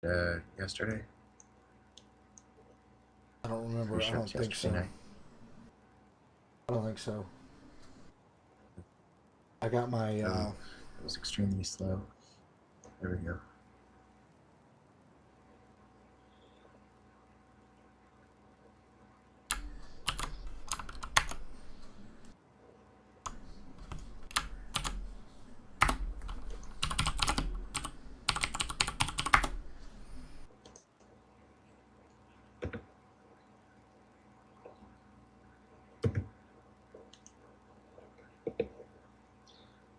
yesterday? I don't remember. Pretty I sure it don't was think yesterday so. night. I don't think so. I got my. Oh, it was extremely slow. There we go.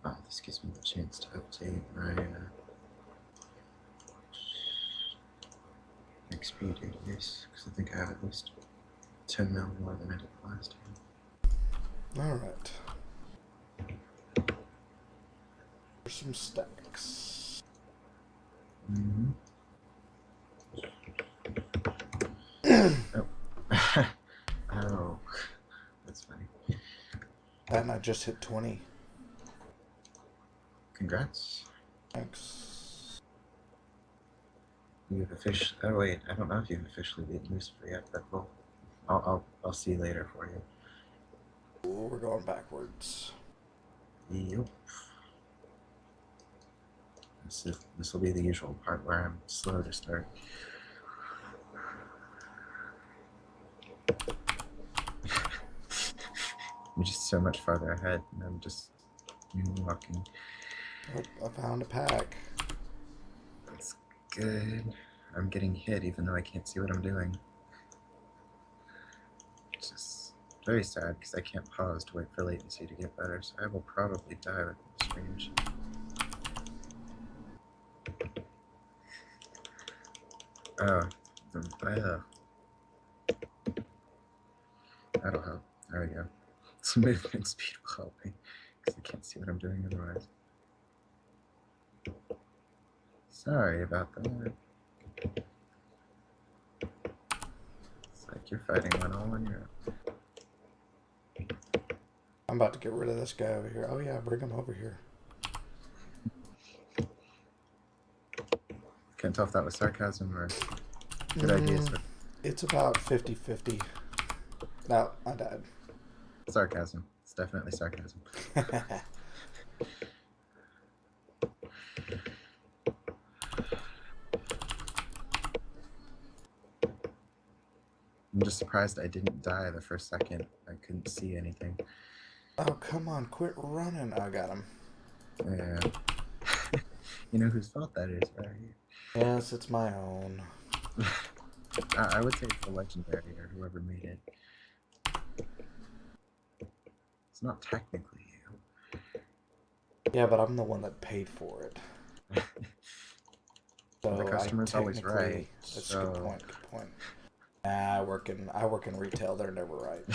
Oh, this gives me the chance to update my XP database, because I think I have at least 10 mil more than I did last time. All right. There's some stacks. Mm-hmm. Oh. Oh, that's funny. And I just hit 20. Congrats. Thanks. You've officially. Oh wait, I don't know if you've officially been useful yet, but I'll see later for you. Ooh, we're going backwards. Yep. This will be the usual part where I'm slow to start. I'm just so much farther ahead, and I'm just walking. Oh, I found a pack. That's good. I'm getting hit even though I can't see what I'm doing. It's just very sad because I can't pause to wait for latency to get better, so I will probably die with this range. Oh, that'll help. There we go. Some movement speed will help me because I can't see what I'm doing otherwise. Sorry about that. It's like you're fighting one all on your own. I'm about to get rid of this guy over here. Oh, yeah, bring him over here. Can't tell if that was sarcasm or good ideas. It's about 50-50. No, I died. Sarcasm. It's definitely sarcasm. I'm just surprised I didn't die the first second. I couldn't see anything. Oh, come on, quit running. I got him. Yeah. You know whose fault that is, right? Yes, it's my own. I would say it's the legendary or whoever made it. It's not technically you. Yeah, but I'm the one that paid for it. So The customer's always right. That's a good point. Good point. I work in retail. They're never right.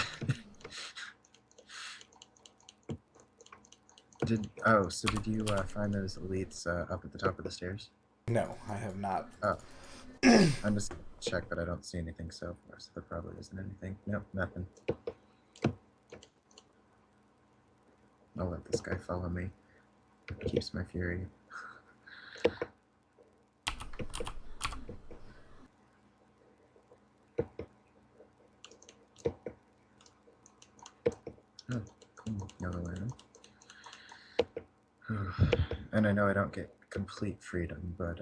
So did you find those elites up at the top of the stairs? No, I have not. Oh, I'm just gonna check, but I don't see anything so far, so there probably isn't anything. Nope, nothing. I'll let this guy follow me. It keeps my fury. Oh, cool. Yellow item. And I know I don't get complete freedom, but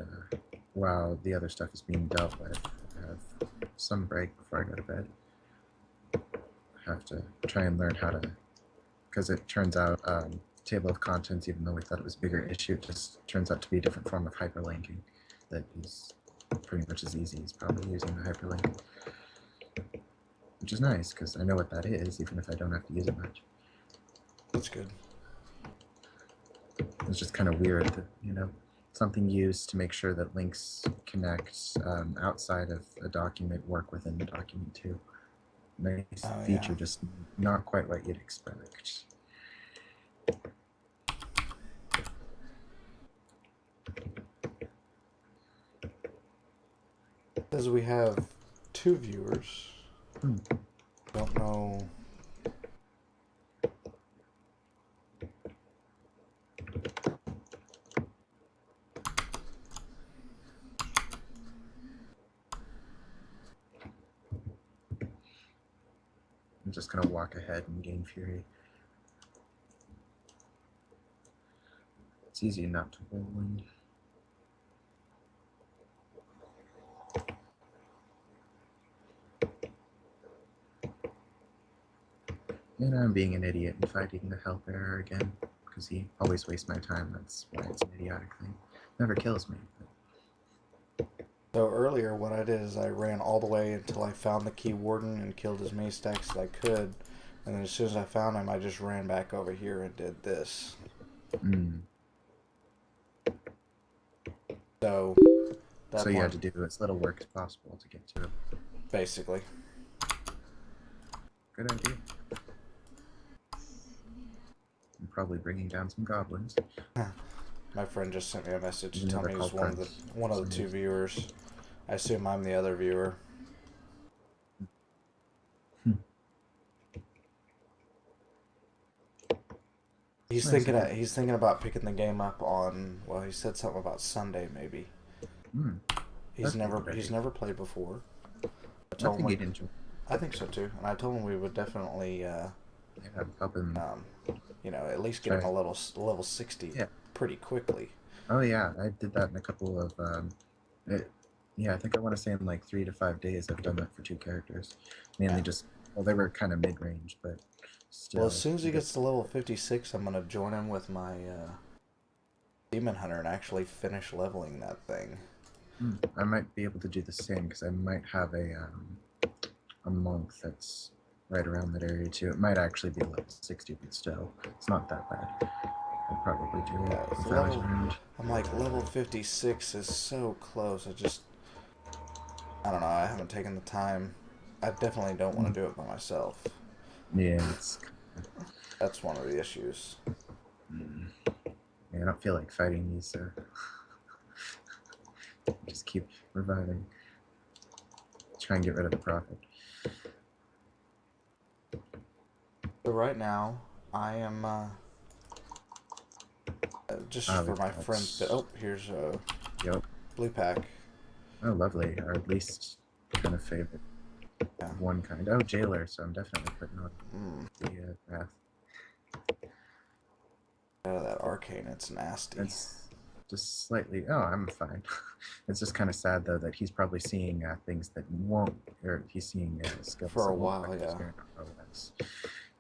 while the other stuff is being dealt with, I have some break before I go to bed. I have to try and learn how to, because it turns out table of contents, even though we thought it was a bigger issue, it just turns out to be a different form of hyperlinking that is pretty much as easy as probably using the hyperlink. Which is nice, because I know what that is, even if I don't have to use it much. That's good. It's just kind of weird that, something used to make sure that links connect outside of a document work within the document too. Nice feature, just not quite what you'd expect. As we have 2 viewers. Don't know. I'm just gonna walk ahead and gain fury. It's easy not to whirlwind. And I'm being an idiot and fighting the hell bearer again, because he always wastes my time. That's why it's an idiotic thing. Never kills me. But... So earlier, what I did is I ran all the way until I found the key warden and killed as many stacks as I could. And then as soon as I found him, I just ran back over here and did this. So, so you had to do as little work as possible to get to it. Basically. Good idea. I'm probably bringing down some goblins. My friend just sent me a message to tell Never me he's call one of the two viewers. I assume I'm the other viewer. He's thinking about picking the game up on, well, he said something about Sunday maybe. He's never played before. I think so too, and I told him we would definitely help him. At least get him a level 60 pretty quickly. Oh yeah, I did that in a couple of I think I want to say in like 3 to 5 days I've done that for 2 characters. Mainly just, well, they were kind of mid-range, but still. Well, as soon as he gets to level 56, I'm going to join him with my Demon Hunter and actually finish leveling that thing. I might be able to do the same, because I might have a monk that's right around that area too. It might actually be level 60, but still, it's not that bad. I'll probably do it if I was around. I'm like, level 56 is so close. I don't know, I haven't taken the time. I definitely don't want to do it by myself. Yeah, that's one of the issues. Yeah, I don't feel like fighting these, so just keep reviving. Try and get rid of the prophet. So right now, I am just for my friends. Oh, here's a blue pack. Oh, lovely. Our least kind of favorite one kind. Oh, jailer. So I'm definitely putting on the wrath. Oh, that arcane, it's nasty. It's just slightly. Oh, I'm fine. It's just kind of sad though that he's probably seeing things that won't, or he's seeing skills for a while. Yeah.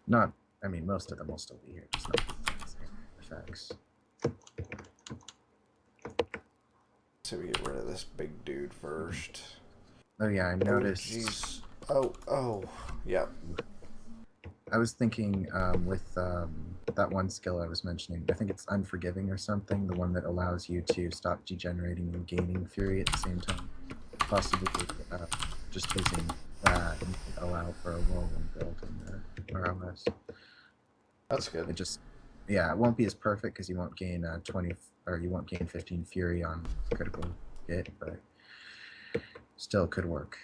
Not. I mean, most of them will still be here, just not the same effects. So we get rid of this big dude first. Oh yeah, I noticed. Oh, yeah. I was thinking with that one skill I was mentioning. I think it's Unforgiving or something. The one that allows you to stop degenerating and gaining fury at the same time. Possibly just using that and allow for a whirlwind build in the ROS. That's good. It just, it won't be as perfect because you won't gain 20 or you won't gain 15 fury on critical hit, but still could work.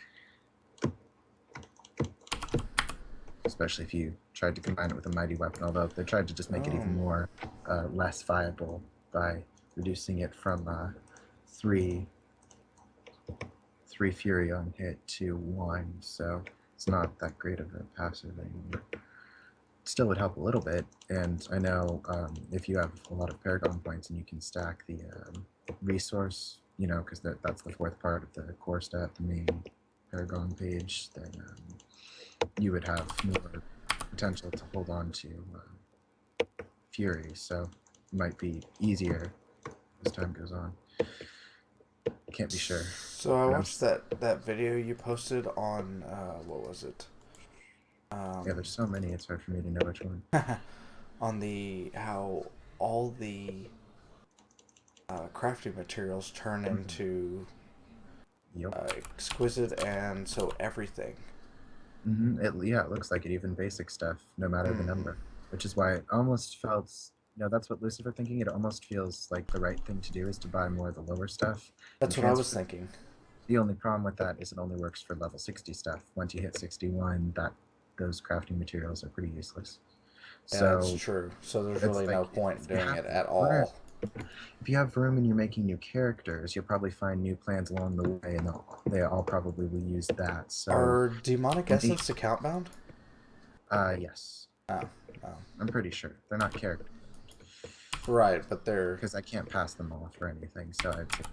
Especially if you tried to combine it with a mighty weapon, although they tried to just make it even more less viable by reducing it from 3 fury on hit to 1, so it's not that great of a passive anymore. Still would help a little bit, and I know if you have a lot of Paragon points and you can stack the resource, because that's the 4th part of the core stat, the main Paragon page, then you would have more potential to hold on to fury, so it might be easier as time goes on. Can't be sure. So I watched that video you posted on, what was it? Yeah, there's so many, it's hard for me to know which one. On how all the crafting materials turn into exquisite, and so everything. It looks like it, even basic stuff, no matter the number. Which is why it almost felt, that's what Lucifer thinking, it almost feels like the right thing to do is to buy more of the lower stuff. That's what I was thinking. The only problem with that is it only works for level 60 stuff. Once you hit 61, those crafting materials are pretty useless. Yeah, that's true. So there's really no point in doing it at all. If you have room and you're making new characters, you'll probably find new plans along the way, and they all probably will use that. So are demonic essence account bound? Yes. Oh, oh. I'm pretty sure. They're not character. Right, but they're... Because I can't pass them off or anything, so I'd say...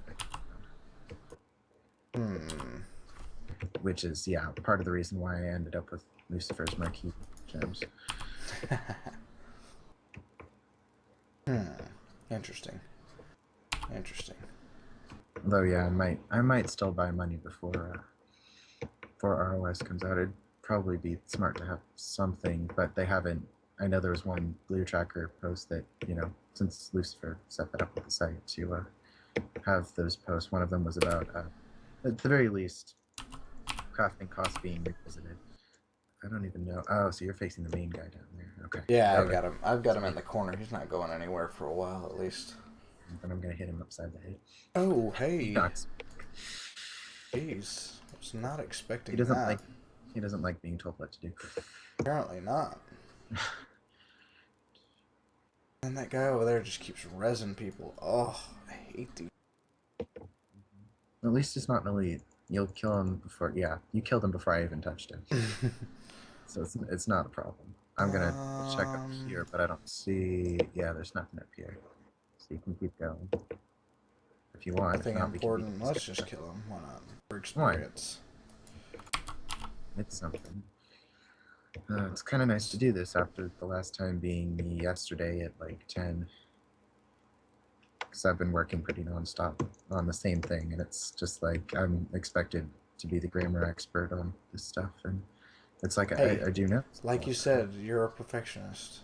Which is, yeah, part of the reason why I ended up with Lucifer's Marquis gems. Interesting. Interesting. Though, yeah, I might still buy money before ROS comes out. It'd probably be smart to have something, but they haven't. I know there was one Blue Tracker post that, since Lucifer set that up with the site to have those posts, one of them was about, at the very least, crafting costs being revisited. I don't even know. Oh, so you're facing the main guy down there. Okay. Yeah, I got him. I've got him in the corner. He's not going anywhere for a while, at least. But I'm gonna hit him upside the head. Oh, hey. Knocks. Jeez, I was not expecting He doesn't that. He doesn't like being told what to do. Apparently not. And that guy over there just keeps rezzing people. Oh, I hate these. At least it's not an elite. You'll kill him before. Yeah, you killed him before I even touched him. So it's not a problem. I'm gonna check up here, but I don't see. Yeah, there's nothing up here, so you can keep going if you want. Nothing important. Let's just kill him. Why not? For experience. It's something. It's kind of nice to do this after the last time being yesterday at like 10. Because I've been working pretty nonstop on the same thing, and it's just like I'm expected to be the grammar expert on this stuff, and it's like Hey, I do know. Like you said, you're a perfectionist.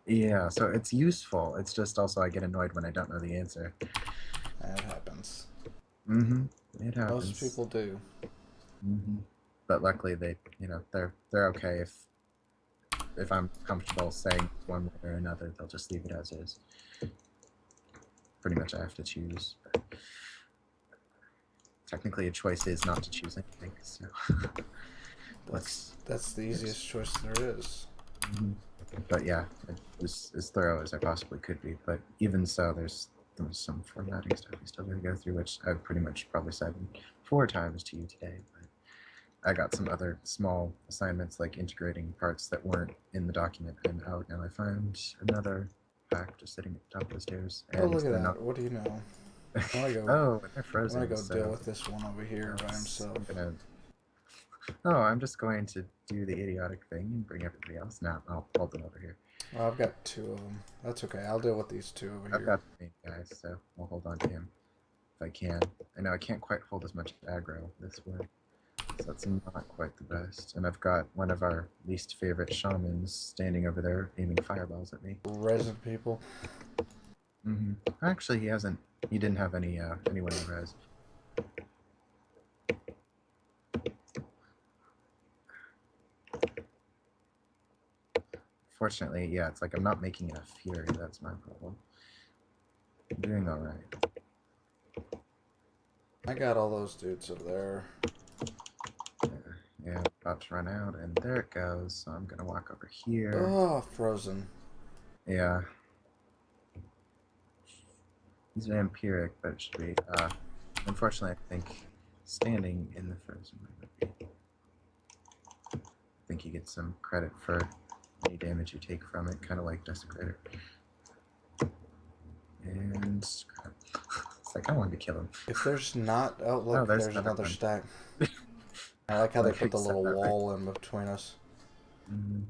Yeah, so it's useful. It's just also I get annoyed when I don't know the answer. That happens. It happens. Most people do. But luckily they're okay if I'm comfortable saying one way or another, they'll just leave it as is. Pretty much I have to choose. But technically a choice is not to choose anything, so that's the easiest choice there is. But yeah, it was as thorough as I possibly could be. But even so, there's some formatting stuff we still got to go through, which I've pretty much probably said 4 times to you today. But I got some other small assignments like integrating parts that weren't in the document and out. Now I found another pack just sitting at the top of the stairs. And oh, look at that. What do you know? Oh, they're frozen. I'm going to go deal with this one over here by himself. I'm just going to do the idiotic thing and bring everybody else. Now I'll hold them over here. Well, I've got 2 of them. That's okay. I'll deal with these 2 over here. I've got the main guy, so I'll hold on to him if I can. I know I can't quite hold as much aggro this way, so that's not quite the best. And I've got one of our least favorite shamans standing over there aiming fireballs at me. Resin people. Actually, he didn't have anyone in res. Fortunately, yeah, it's like I'm not making enough fury. That's my problem. I'm doing all right. I got all those dudes over there. Yeah, about to run out, and there it goes. So I'm gonna walk over here. Oh, frozen. Yeah. He's vampiric, but it should be. Unfortunately, I think standing in the frozen might be. I think you get some credit for any damage you take from it, kind of like Desecrator. And scrap. It's like I wanted to kill him. If there's not, oh look, there's another stack. I like how they put the little wall in between us. And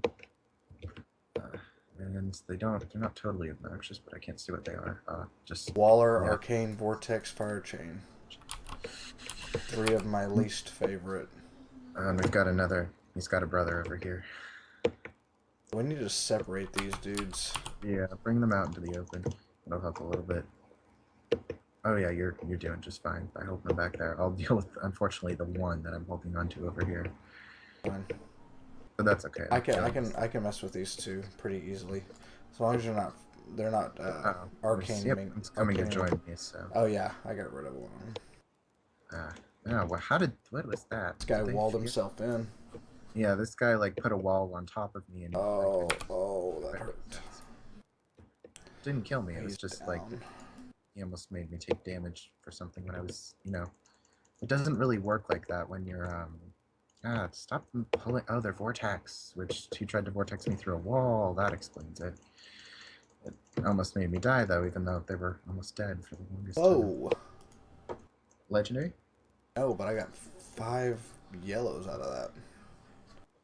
they're not totally obnoxious, but I can't see what they are. Just Waller, Arcane, Vortex, Fire Chain. 3 of my least favorite. And we've got another. He's got a brother over here. We need to separate these dudes. Yeah, bring them out into the open. It'll help a little bit. Oh yeah, you're doing just fine by holding them back there. I'll deal with, unfortunately, the one that I'm holding on to over here. Fine. But that's okay. I can mess with these 2 pretty easily, as long as they're not arcane. Yep, it's coming to join me. So. Oh yeah, I got rid of one of them. Well, what was that? This guy walled himself in. Yeah, this guy like put a wall on top of me and. That hurt. Didn't kill me. It was just down. Like he almost made me take damage for something when I was, It doesn't really work like that when you're God, stop them pulling. Oh, they're vortex, which he tried to vortex me through a wall. That explains it. It almost made me die, though, even though they were almost dead for the longest time. Whoa. Legendary? No, but I got 5 yellows out of that.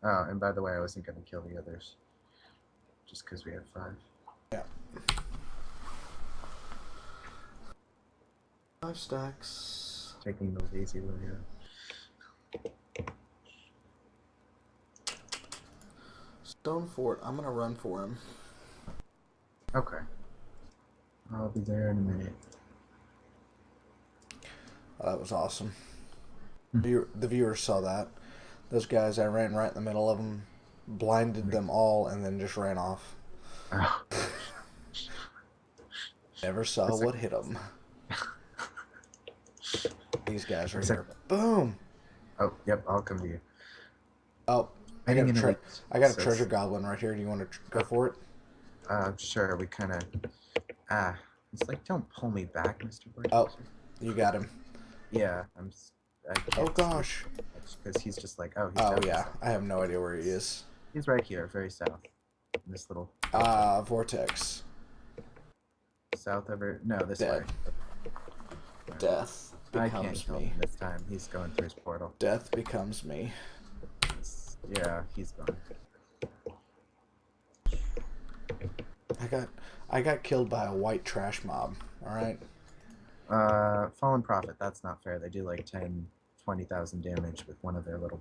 Oh, and by the way, I wasn't going to kill the others. Just because we had 5. Yeah. 5 stacks. Taking the lazy way out. Stone Fort. I'm gonna run for him. Okay. I'll be there in a minute. Oh, that was awesome. The viewers saw that. Those guys, I ran right in the middle of them, blinded them all, and then just ran off. Oh. Never saw what hit them. These guys are here. Boom! Oh, yep, I'll come to you. Oh, I got a So treasure goblin right here. Do you want to go for it? Sure, we kind of... it's like, don't pull me back, Mr. Vortex. Oh, you got him. Yeah, Oh, gosh. Because he's just like, oh, he's Oh, down yeah. south. I have no idea where he is. He's right here, very south. In this little... Vortex. South over... No, this Dead. way. Death I can't becomes kill me. him this time. He's going through his portal. Death becomes me. Yeah, he's gone. I got killed by a white trash mob. All right. Fallen Prophet, that's not fair. They do like 10, 20,000 damage with one of their little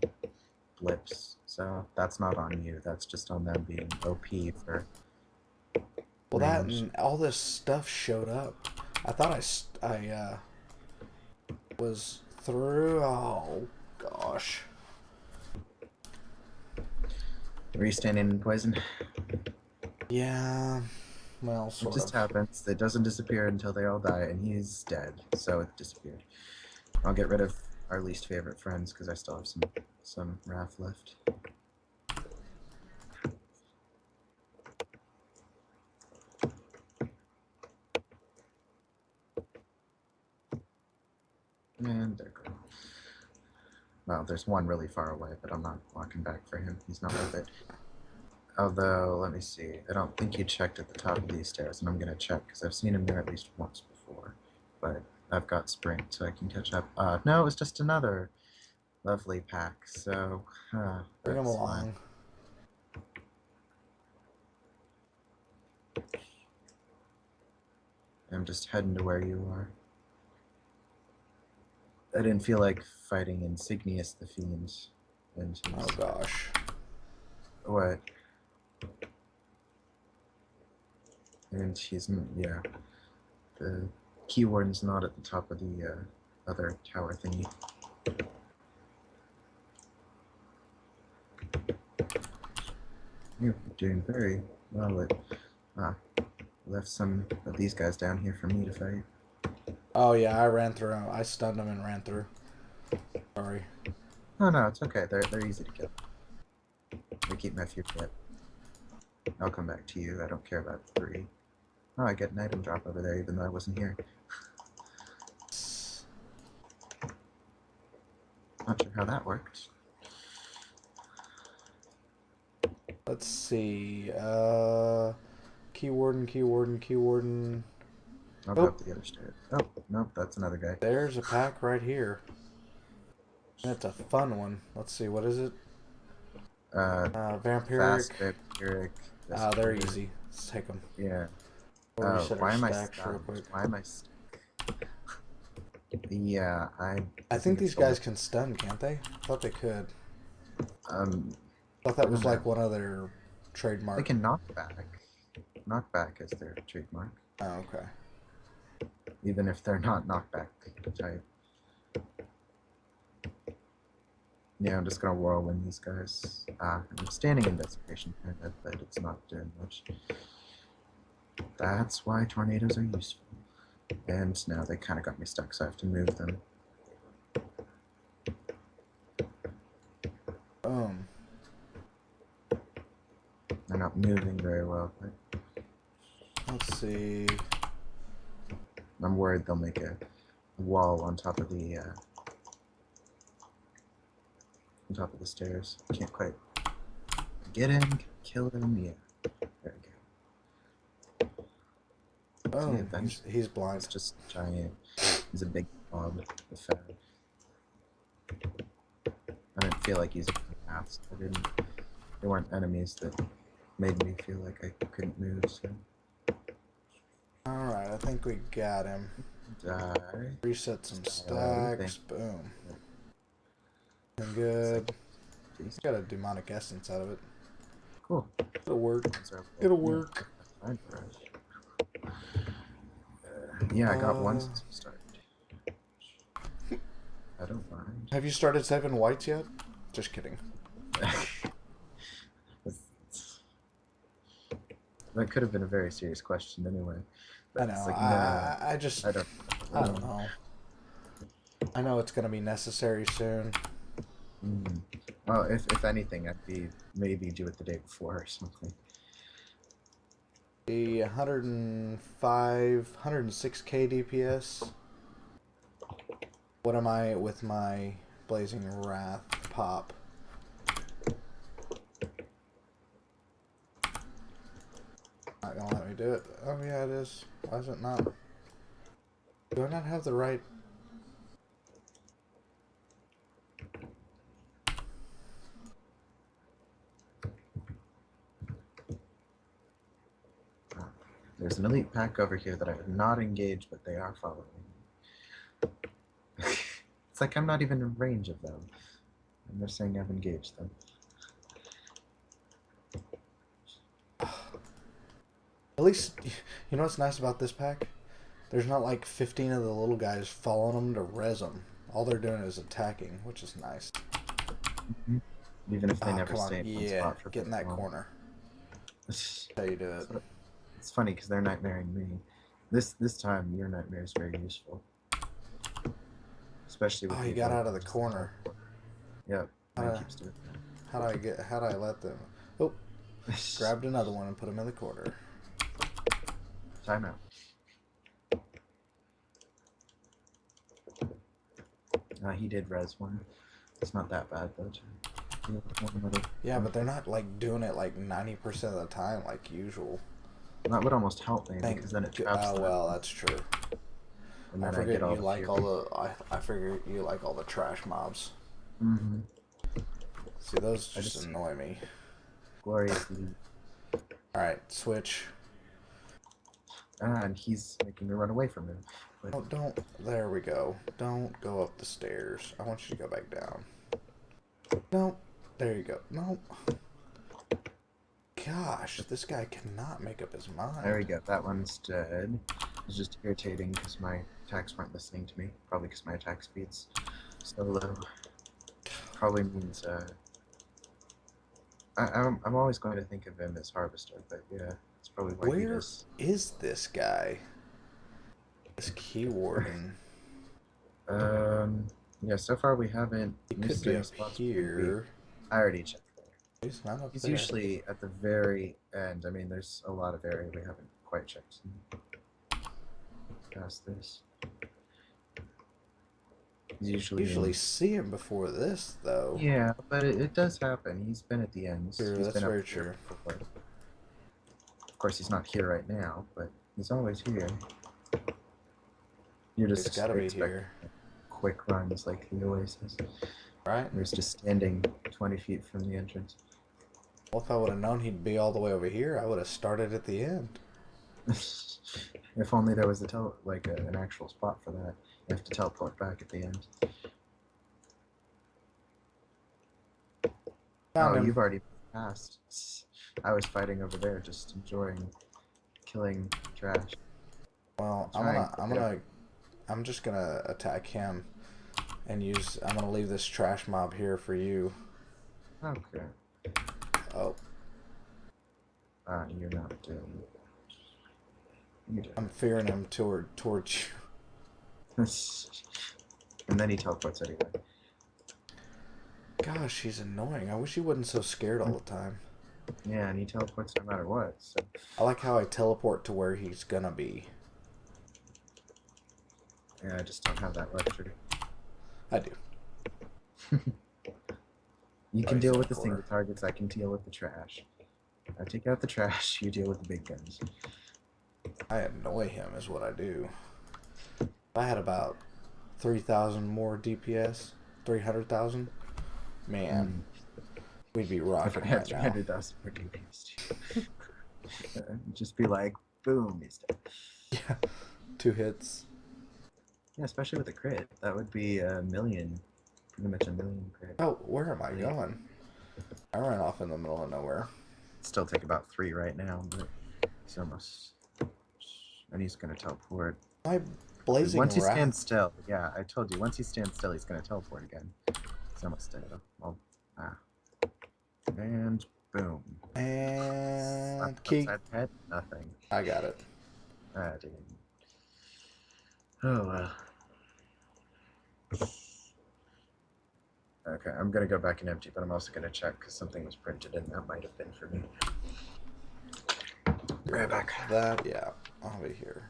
blips. So that's not on you. That's just on them being OP for... Well, that range. and all this stuff showed up. I thought I was through. Oh, gosh. Were you standing in poison? Yeah. Well, It sort just of. happens. It doesn't disappear until they all die, and he's dead. So it disappeared. I'll get rid of our least favorite friends because I still have some Wrath left. And they're gone. Well, there's one really far away, but I'm not walking back for him. He's not worth it. Although, let me see. I don't think he checked at the top of these stairs, and I'm going to check because I've seen him there at least once before. But I've got sprint, so I can catch up. No, it was just another lovely pack, so... Bring him that's along. fine. I'm just heading to where you are. I didn't feel like fighting Insignius the Fiend. Oh, gosh. What? And she's, yeah. The key warden's not at the top of the other tower thingy. You're doing very well. Left some of these guys down here for me to fight. Oh, yeah, I ran through him. I stunned him and ran through. Sorry. Oh no, it's okay. They're easy to kill. They keep my few pit. I'll come back to you. I don't care about 3. Oh, I get an item drop over there even though I wasn't here. Not sure how that worked. Let's see. Key warden, key warden, key warden. I'll go up the other stairs. Oh, nope, that's another guy. There's a pack right here. That's a fun one. Let's see, what is it? Vampiric. Fast Vampiric. They're easy. Let's take them. Yeah. We'll reset our Why am I stacks real stunned? quick. Why am I stuck? Yeah, I think these guys can stun, can't they? I thought they could. I thought that was like one of their trademarks. They can knock back. Knockback is their trademark. Oh, okay. Even if they're not knockback type. Yeah, I'm just gonna whirlwind these guys. I'm standing in desperation, kind of, but it's not doing much. That's why tornadoes are useful. And now they kind of got me stuck, so I have to move them. They're not moving very well, but Let's see. I'm worried they'll make a wall on top of the on top of the stairs. Can't quite get him, kill him. Yeah, there we go. Oh, See, then he's it's blind. just giant. He's a big mob with fat. I didn't feel like using paths. There weren't enemies that made me feel like I couldn't move. So Alright, I think we got him. die. Reset some Die. stacks. Boom. And good. Got a demonic essence out of it. Cool. It'll work. Those are- It'll yeah, work. that's fine for us. Yeah, I got one since we started. I don't mind. Have you started saving whites yet? Just kidding. That could have been a very serious question anyway. But I know. it's like, I just. I don't. I don't know. I know it's gonna be necessary soon. Mm. Well, if anything, I'd be maybe do it the day before or something. The 105, 106k DPS. What am I with my Blazing Wrath pop? Not gonna let me do it. Oh yeah, it is. Why is it not? Do I not have the right? There's an elite pack over here that I have not engaged, but they are following me. It's like I'm not even in range of them. And they're saying I've engaged them. At least, you know what's nice about this pack? There's not like 15 of the little guys following them to res them. All they're doing is attacking, which is nice. Mm-hmm. Even if they never come on. stay in one Yeah, spot for get in very that long. corner. That's how you do it. It's funny because they're nightmaring me. This time your nightmare is very useful, especially with. Oh, he got out of the corner. Yep. How Mine do- keeps doing that. How do I let them? Oh, grabbed another one and put him in the corner. Timeout. He did res one. It's not that bad though. Yeah, but they're not like doing it like 90% of the time like usual. That would almost help me because then it traps Oh them. well, that's true. And I then forget get all you the like fear. all the. I figure you like all the trash mobs. Mm-hmm. See, those just annoy me. Gloriously. All right, switch. And he's making me run away from him. But Oh, don't. There we go. Don't go up the stairs. I want you to go back down. No. There you go. No. Gosh, this guy cannot make up his mind. there we go. That one's dead. It's just irritating because my attacks weren't listening to me. Probably because my attack speed's so low. Probably means I'm always going to think of him as Harvester, but yeah, that's probably why he Where does. is this guy? This key warden. Yeah, so far we haven't He missed could be any up spots where he'd be. here. I already checked there. He's not up He's there. usually at the very end. I mean, there's a lot of area we haven't quite checked past this. He's usually see him before this, though. yeah, but it does happen. He's been at the ends. True, He's that's been up very here true. before. Of course, he's not here right now, but he's always here. You're He's just gotta be expecting here, quick runs like the Oasis. right? He was just standing 20 feet from the entrance. Well, if I would have known he'd be all the way over here, I would have started at the end. If only there was an actual spot for that. You have to teleport back at the end. Found him. You've already passed. I was fighting over there, just enjoying killing trash. Well, I'm just gonna attack him, and I'm gonna leave this trash mob here for you. Okay. Oh, You're not doing it. You I'm fearing him towards you. And then he teleports anyway. Gosh, he's annoying. I wish he wasn't so scared all the time. Yeah, and he teleports no matter what. So. I like how I teleport to where he's gonna be. Yeah, I just don't have that luxury. I do. You can he's deal in with the the single corner. targets. I can deal with the trash. I take out the trash. You deal with the big guns. I annoy him is what I do. If I had about 3,000 more DPS, 300,000, man, we'd be If I rocking had right now. 300,000 for DPS, just be like, boom, he's dead. Yeah, 2 hits. Yeah, especially with a crit. That would be a million. Pretty much a million crit. Oh, where am I going? I ran off in the middle of nowhere. Still take about 3 right now, but it's almost. And he's gonna teleport. My blazing Once he stands wrath. still, yeah, I told you. Once he stands still, he's gonna teleport again. He's almost dead. Well, and boom. Slap And key. upside the head. Nothing. I got it. Ah, dude. Oh well. Okay, I'm gonna go back and empty, but I'm also gonna check because something was printed and that might have been for me. Right back. That, yeah, I'll be here.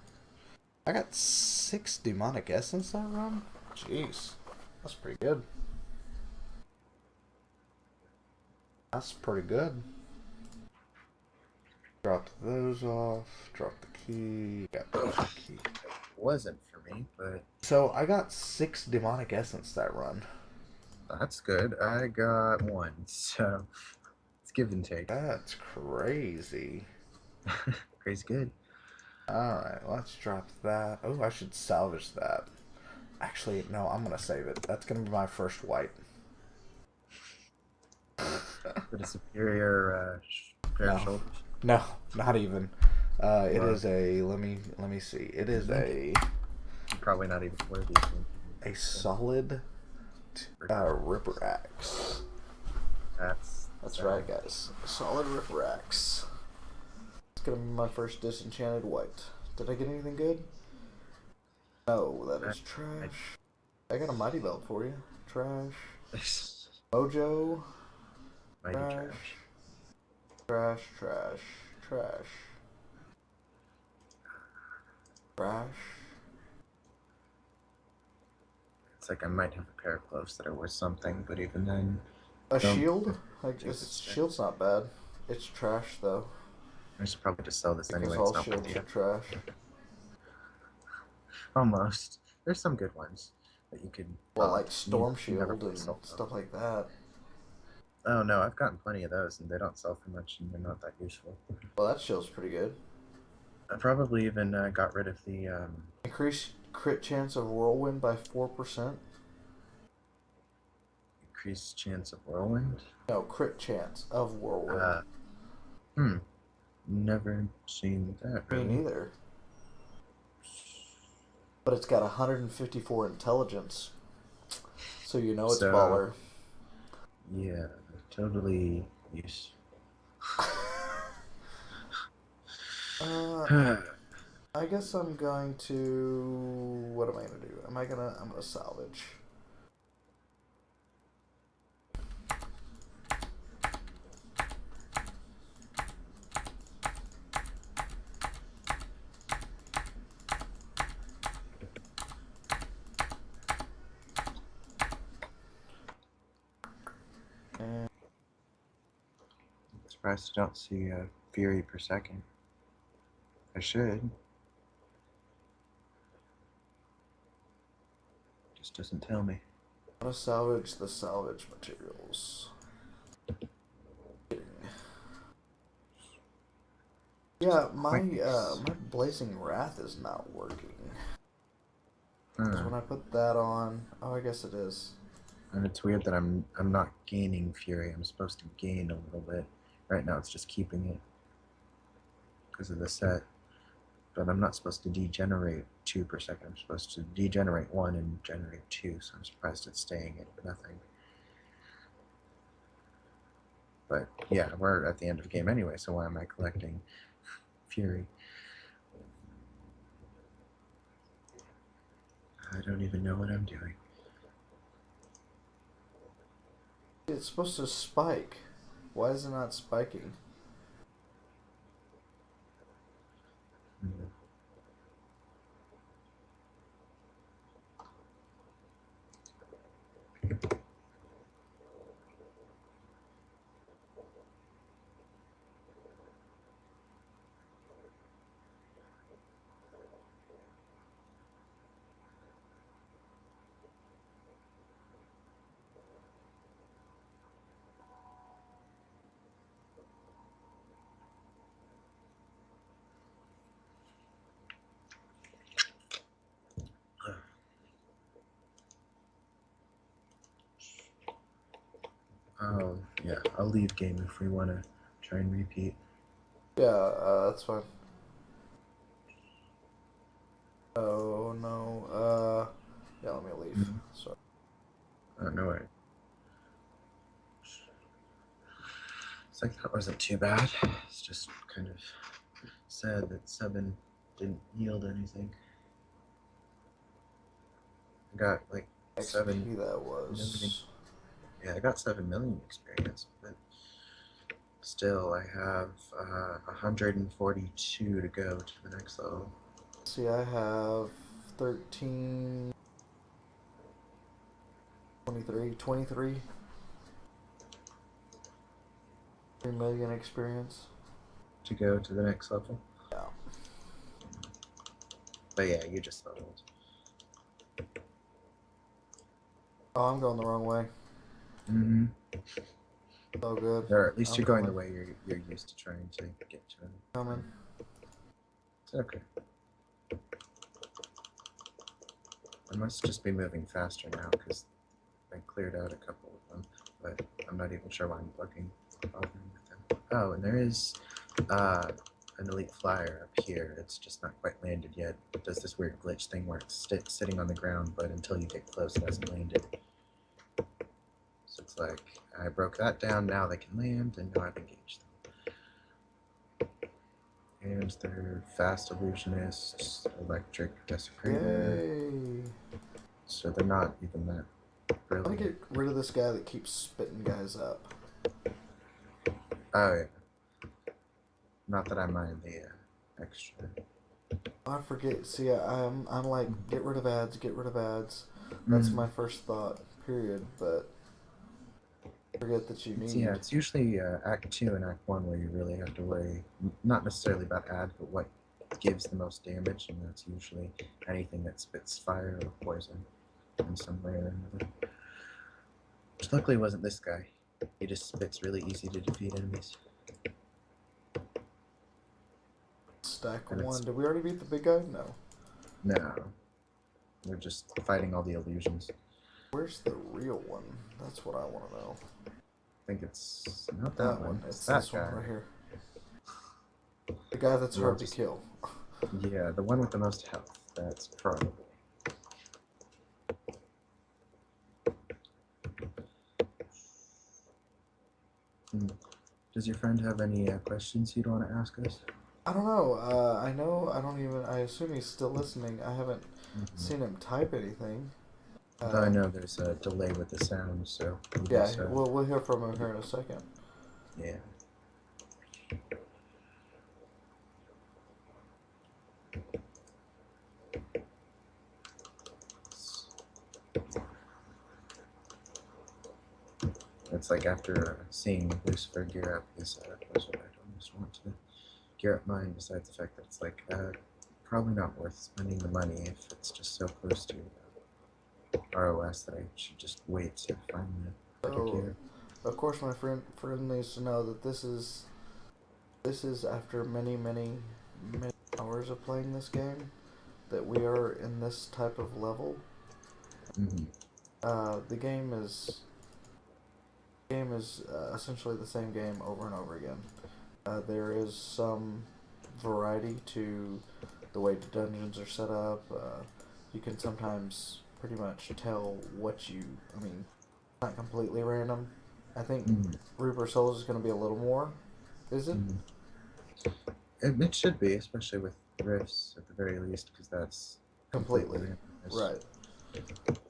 I got 6 demonic essence that run? Jeez. That's pretty good. That's pretty good. Dropped those off. Dropped the key. Got the key. Wasn't for me, but So I got 6 demonic essence that run. that's good. I got 1, so it's give and take. That's crazy. Crazy good. Alright, let's drop that. Oh, I should salvage that. Actually, no, I'm going to save it. That's going to be my first white. For the superior pair of No. shoulders. No, not even. It Wow. is a, let me see. It is a Probably not even worthy. solid ripper axe. That's right, guys. Solid ripper axe. It's gonna be my first disenchanted white. Did I get anything good? No, that is trash. I got a mighty belt for you. Trash. Mojo. Mighty Trash. trash. Trash, trash, trash. Trash. It's like I might have a pair of gloves that are worth something, but even then, A don't- shield? Like, Stupid this stuff. shield's not bad. It's trash, though. I should probably just sell this Because anyway. all It's not worth shields are it. trash. Almost. There's some good ones that you could. Well, like Storm you never Shield and sold them. stuff like that. Oh no, I've gotten plenty of those, and they don't sell for much, and they're not that useful. Well, that shield's pretty good. I probably even got rid of the Increase crit chance of whirlwind by 4%. increased chance of whirlwind. No, crit chance of whirlwind. Never seen that. Me Really. neither. But it's got 154 intelligence. So you know it's So- baller. Yeah, totally use. I guess I'm going to. What am I gonna do? I'm gonna salvage. And Surprised I don't see Fury per second. I should. Just doesn't tell me. I'm gonna salvage the salvage materials. Yeah, my blazing wrath is not working. 'Cause when I put that on, oh, I guess it is. And it's weird that I'm not gaining Fury. I'm supposed to gain a little bit. Right now it's just keeping it because of the set. But I'm not supposed to degenerate 2 per second. I'm supposed to degenerate 1 and generate 2. So I'm surprised it's staying at nothing. But yeah, we're at the end of the game anyway. So why am I collecting Fury? I don't even know what I'm doing. It's supposed to spike. Why is it not spiking? Oh, yeah, I'll leave game if we want to try and repeat. Yeah, that's fine. Oh, no. Yeah, let me leave. Mm-hmm. Sorry. Oh, no way. It's like that wasn't too bad. It's just kind of sad that 7 didn't yield anything. I got like XP 7 that million. was. Yeah, I got 7 million experience, but still I have 142 to go to the next level. See, I have 13, 23. 3 million experience. To go to the next level. Yeah. But yeah, you just leveled. Oh, I'm going the wrong way. Mm-hmm. Oh, good. Or at least I'm you're going coming. the way you're used to trying to get to him. Coming. It's okay. I must just be moving faster now because I cleared out a couple of them, but I'm not even sure why I'm bothering with them. Oh, and there is an elite flyer up here. It's just not quite landed yet. It does this weird glitch thing where it's sitting on the ground, but until you get close, it hasn't landed. So it's like, I broke that down, now they can land, and now I've engaged them. And they're fast illusionists, electric desecrator. Yay! So they're not even that I'm gonna brilliant. get rid of this guy that keeps spitting guys up. Oh yeah. Not that I mind the extra. I forget. See, I'm like, get rid of ads, get rid of ads. That's my first thought, period. But forget that you need. Yeah, it's usually Act 2 and Act 1 where you really have to worry, not necessarily about ads, but what gives the most damage, and that's usually anything that spits fire or poison in some way or another. Which luckily wasn't this guy. He just spits really easy to defeat enemies. Stack And 1. Did we already beat the big guy? No. No. We're just fighting all the illusions. Where's the real one? That's what I want to know. I think it's not that one. It's that this guy. one right here. The guy that's hard to kill. Yeah, the one with the most health. That's probably. Does your friend have any questions you'd want to ask us? I don't know. I assume he's still listening. I haven't seen him type anything. Though I know there's a delay with the sound, so. Yeah, we'll hear from him here in a second. Yeah. It's like after seeing Lucifer gear up his puzzle, I'd almost want to gear up mine, besides the fact that it's like, probably not worth spending the money if it's just so close to ROS that I should just wait to find the better gear. Of course, my friend needs to know that this is after many hours of playing this game that we are in this type of level. The game is essentially the same game over and over again. There is some variety to the way the dungeons are set up. You can sometimes pretty much tell what you. I mean, not completely random. I think Reaper Souls is going to be a little more. Is it? It should be, especially with Rifts at the very least, because that's Completely. randomized. Right.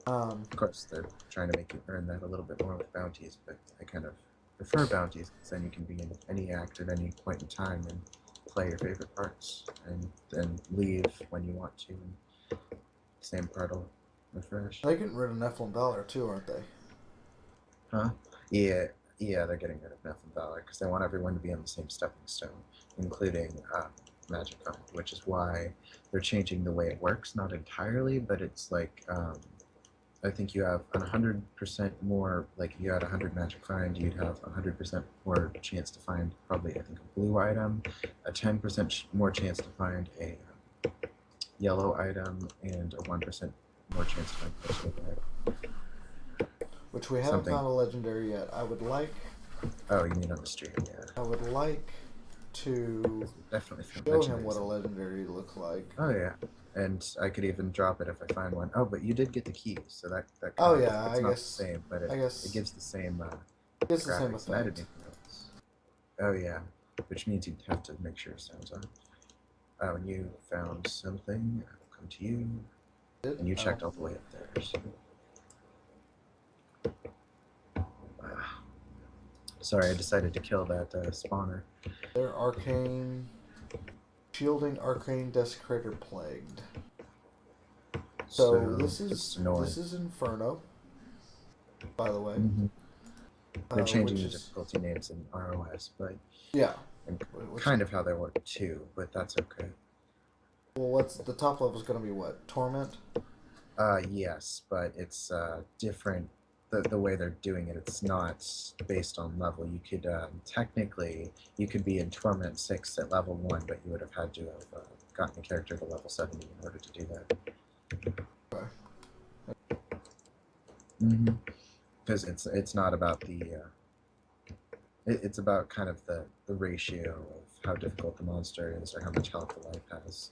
Of course, they're trying to make you earn that a little bit more with bounties, but I kind of prefer bounties because then you can be in any act at any point in time and play your favorite parts, and then leave when you want to, and the same part will refresh. They're getting rid of Nephilim Valor too, aren't they? Huh? Yeah, they're getting rid of Nephilim Valor because they want everyone to be on the same stepping stone, including Magicka, which is why they're changing the way it works. Not entirely, but it's like I think you have 100% more. Like if you had 100 magic find, you'd have 100% more chance to find probably I think a blue item, a 10% more chance to find a yellow item, and a 1% more chance to find a silver item. which we haven't something. found a legendary yet. I would like. Oh, you mean on the stream? Yeah. I would like to Definitely found show him what a legendaries. legendary looks like. Oh yeah, and I could even drop it if I find one. Oh, but you did get the keys, so that Oh kind of, yeah, it's I not the guess. same, but I guess it gives the same it's the same graphics. And I didn't effect. even notice. Oh yeah, which means you'd have to make sure it sounds on. Oh, and you found something. I'll come to you, and you checked all the way up there. So. Sorry, I decided to kill that spawner. They're arcane, shielding arcane desecrator plagued. So this is Inferno, by the way. Mm-hmm. They're changing the is, difficulty names in ROS, but yeah, and kind of how they work too. But that's okay. Well, what's the top level is going to be? What, Torment? Yes, but it's different. The way they're doing it, it's not based on level. You could technically you could be in Torment 6 at level 1, but you would have had to have gotten the character to level 70 in order to do that. Okay. Mm-hmm. Because it's not about the it's about kind of the ratio of how difficult the monster is or how much health the life has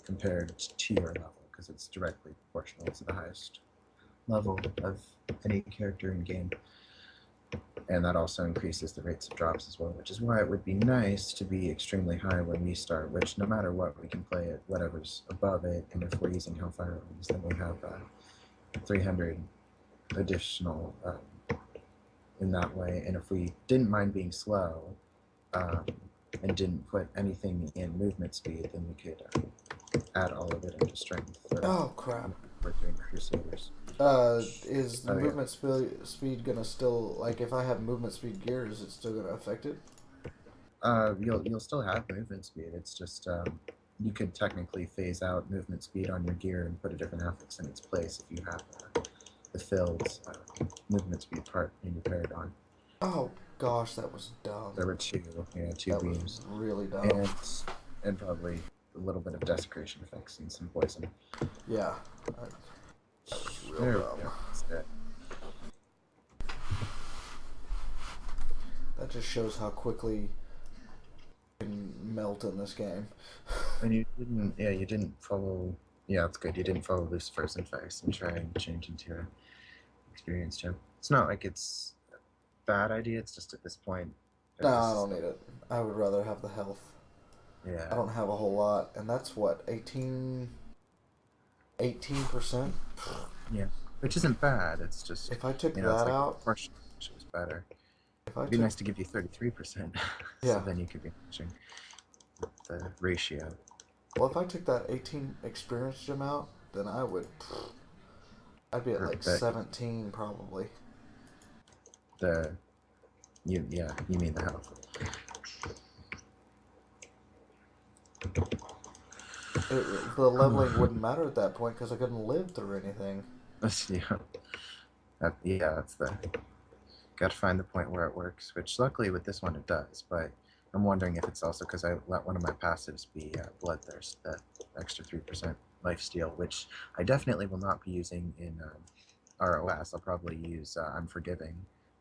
compared to your level, because it's directly proportional to the highest level of any character in game. And that also increases the rates of drops as well, which is why it would be nice to be extremely high when we start, which no matter what, we can play at whatever's above it, and if we're using Hellfire Rings, then we have 300 additional in that way. And if we didn't mind being slow and didn't put anything in movement speed, then we could add all of it into strength. Oh crap! We're doing Crusaders. Is the movement speed gonna still, like, if I have movement speed gear, is it still gonna affect it? You'll still have movement speed. It's just you could technically phase out movement speed on your gear and put a different affix in its place if you have the filled movement speed part in your Paragon. Oh gosh, that was dumb. There were two that beams. Was really dumb. And probably a little bit of desecration effects and some poison. Yeah. That was real dumb. That's it. That just shows how quickly you can melt in this game. And you didn't follow. Yeah, that's good. You didn't follow Lucifer's advice and try and change into your experienced gem. It's not like it's a bad idea. It's just at this point. No, I don't need it. I would rather have the health. Yeah. I don't have a whole lot, and that's what, 18%. Yeah, which isn't bad. It's just if I took that like out, which was better. It'd be nice to give you 33%. Yeah. So then you could be matching the ratio. Well, if I took that 18 experience gem out, then I'd be at like 17 probably. You mean the health. The leveling wouldn't matter at that point because I couldn't live through anything. That's the got to find the point where it works, which luckily with this one it does, but I'm wondering if it's also because I let one of my passives be Bloodthirst, that extra 3% lifesteal, which I definitely will not be using in ROS. I'll probably use Unforgiving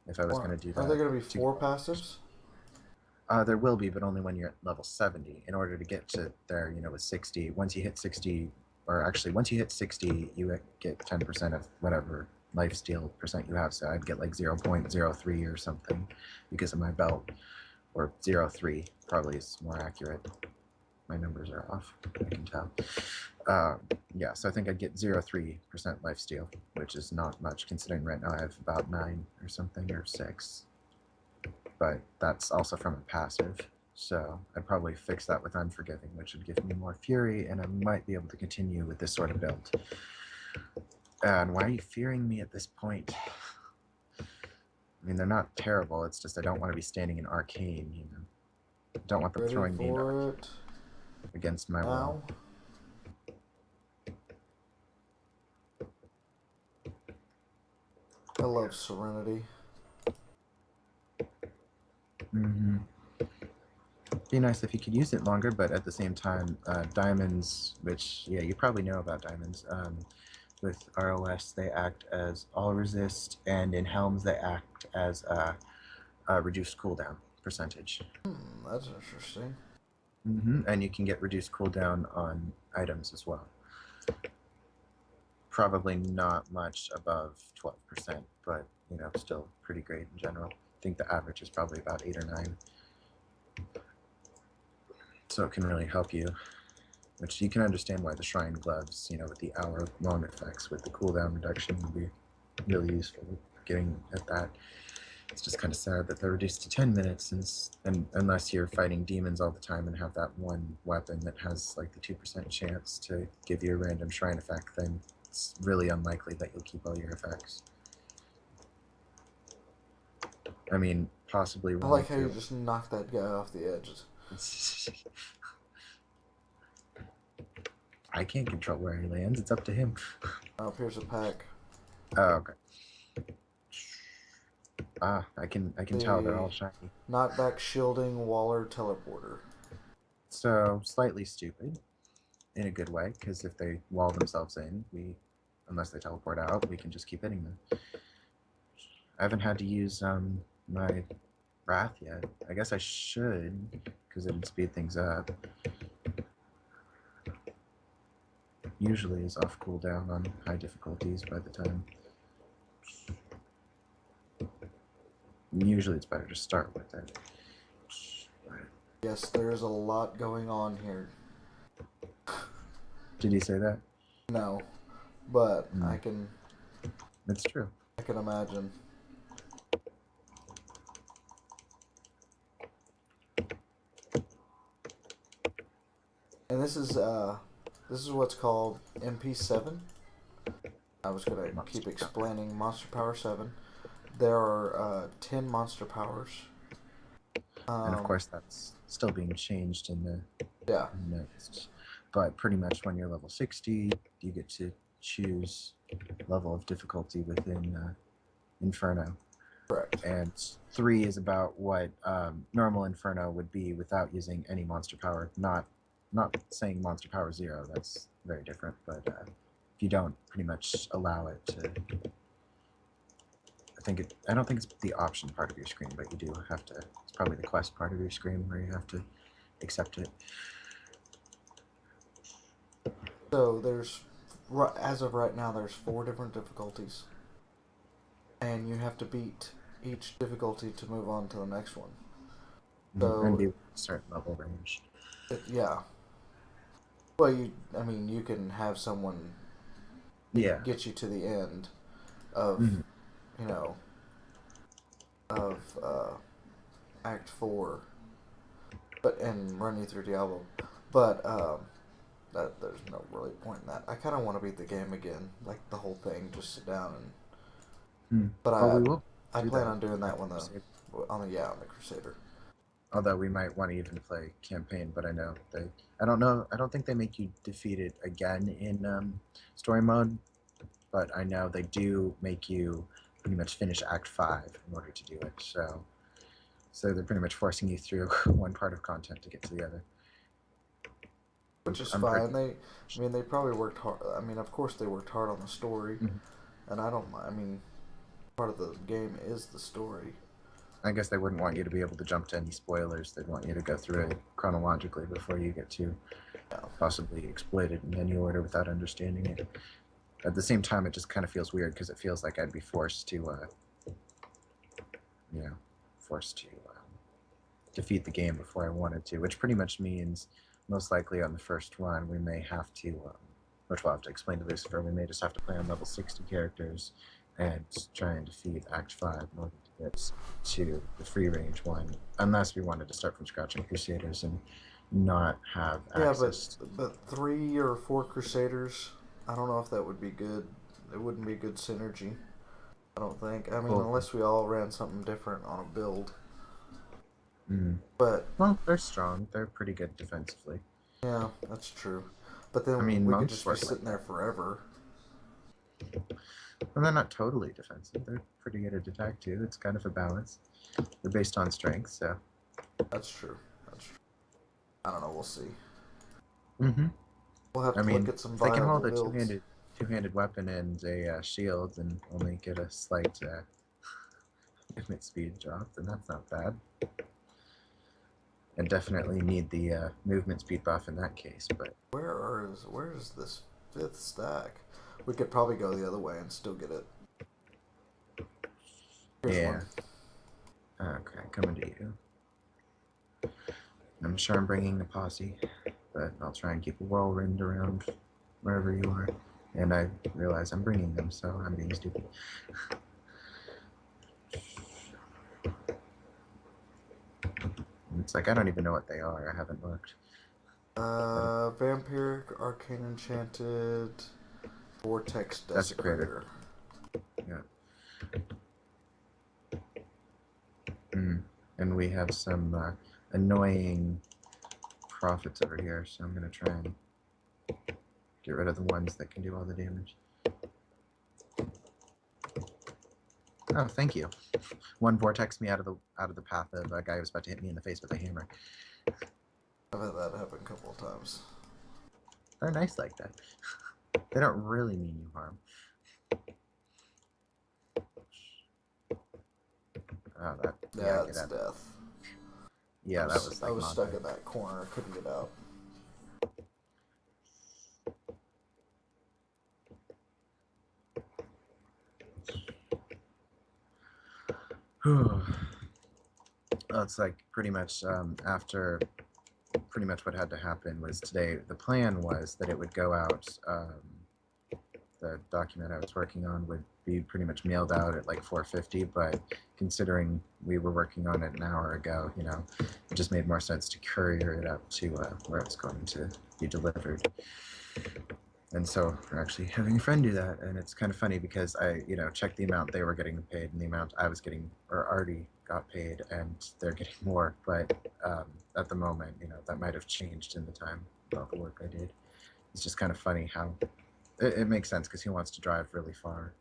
if I was going to do that. Are there going to be 4 passives? There will be, but only when you're at level 70. In order to get to there, with 60, once you hit 60, or actually once you hit 60, you get 10% of whatever lifesteal percent you have. So I'd get like 0.03 or something because of my belt, or 0.3 probably is more accurate. My numbers are off, I can tell. Yeah, so I think I'd get 0.3% lifesteal, which is not much considering right now I have about 9 or something, or 6. But that's also from a passive, so I'd probably fix that with Unforgiving, which would give me more fury, and I might be able to continue with this sort of build. And why are you fearing me at this point? I mean, they're not terrible, it's just I don't want to be standing in Arcane, I don't want them throwing me in against my will. I love Serenity. Mm-hmm. Be nice if you could use it longer, but at the same time, diamonds, which, yeah, you probably know about diamonds, With ROS, they act as all resist, and in Helms, they act as a reduced cooldown percentage. That's interesting. And you can get reduced cooldown on items as well. Probably not much above 12%, but still pretty great in general. I think the average is probably about 8 or 9. So it can really help you, which you can understand why the Shrine Gloves, with the hour-long effects with the cooldown reduction would be really useful getting at that. It's just kind of sad that they're reduced to 10 minutes, and unless you're fighting demons all the time and have that one weapon that has like the 2% chance to give you a random shrine effect, then it's really unlikely that you'll keep all your effects. I mean, possibly. I like how you just knocked that guy off the edge. I can't control where he lands. It's up to him. Oh, here's a pack. Oh, okay. I can tell they're all shiny. Knockback, shielding, waller, teleporter. So slightly stupid, in a good way, because if they wall themselves in, unless they teleport out, we can just keep hitting them. I haven't had to use my Wrath yet. I guess I should, because it would speed things up. Usually is off cooldown on high difficulties by the time. Usually it's better to start with it. Yes, there's a lot going on here. Did he say that? No, but I can. It's true. I can imagine. And this is what's called MP7. I was gonna keep explaining Monster Power 7. There are 10 monster powers. And of course that's still being changed in the yeah. next. But pretty much when you're level 60, you get to choose level of difficulty within Inferno. Correct. And 3 is about what normal Inferno would be without using any monster power. Not saying monster power 0, that's very different, but if you don't pretty much allow it to... I don't think it's the option part of your screen, but you do have to. It's probably the quest part of your screen where you have to accept it. So as of right now, there's 4 different difficulties, and you have to beat each difficulty to move on to the next one. So and be a certain level range. Yeah. Well, you can have someone get you to the end of of Act 4, and run you through Diablo, but there's no really point in that. I kind of want to beat the game again, like the whole thing, just sit down and. But I plan on doing that on the Crusader. Although we might want to even play campaign, but I don't think they make you defeat it again in story mode, but I know they do make you pretty much finish Act 5 in order to do it. So they're pretty much forcing you through one part of content to get to the other. Which is fine. They probably worked hard. I mean, of course they worked hard on the story, and I don't mind. I mean, part of the game is the story. I guess they wouldn't want you to be able to jump to any spoilers. They'd want you to go through it chronologically before you get to possibly exploit it in any order without understanding it. At the same time, it just kind of feels weird because it feels like I'd be forced to, defeat the game before I wanted to, which pretty much means most likely on the first run we may have to, which we'll have to explain to Lucifer, we may just have to play on level 60 characters and try and defeat Act 5 in order to get to the free range one, unless we wanted to start from scratch on Crusaders and not have access. Yeah, but 3 or 4 Crusaders, I don't know if that would be good. It wouldn't be good synergy, I don't think. I mean, unless we all ran something different on a build. But they're strong. They're pretty good defensively. Yeah, that's true. But then we could just be sitting there forever. Well, they're not totally defensive. They're pretty good at attack too. It's kind of a balance. They're based on strength, so. That's true. I don't know. We'll see. Mm-hmm. We'll have to look at some viable builds. They can hold a two-handed weapon and a shield and only get a slight movement speed drop, then that's not bad. And definitely need the movement speed buff in that case, but... Where's this 5th stack? We could probably go the other way and still get it. Here's yeah. one. Okay, coming to you. I'm sure I'm bringing a posse, but I'll try and keep a whirlwind around wherever you are. And I realize I'm bringing them, so I'm being stupid. It's like I don't even know what they are. I haven't looked. Vampiric, Arcane Enchanted, Vortex Desecrator. Desecrator. Yeah. And we have some annoying prophets over here, so I'm going to try and get rid of the ones that can do all the damage. Oh, thank you. One vortex me out of the path of a guy who was about to hit me in the face with a hammer. I've had that happen a couple of times. They're nice like that. They don't really mean you harm. Oh, that. Yeah, it's death. Yeah, that was like. I was stuck in that corner. I couldn't get out. Well, it's like pretty much after pretty much what had to happen was today. The plan was that it would go out. The document I was working on would be pretty much mailed out at like 4:50, but considering we were working on it an hour ago, you know, it just made more sense to courier it up to where it's going to be delivered. And so we're actually having a friend do that, and it's kind of funny because I, you know, checked the amount they were getting paid and the amount I was getting or already got paid, and they're getting more. But at the moment, you know, that might have changed in the time about the work I did. It's just kind of funny how it makes sense because he wants to drive really far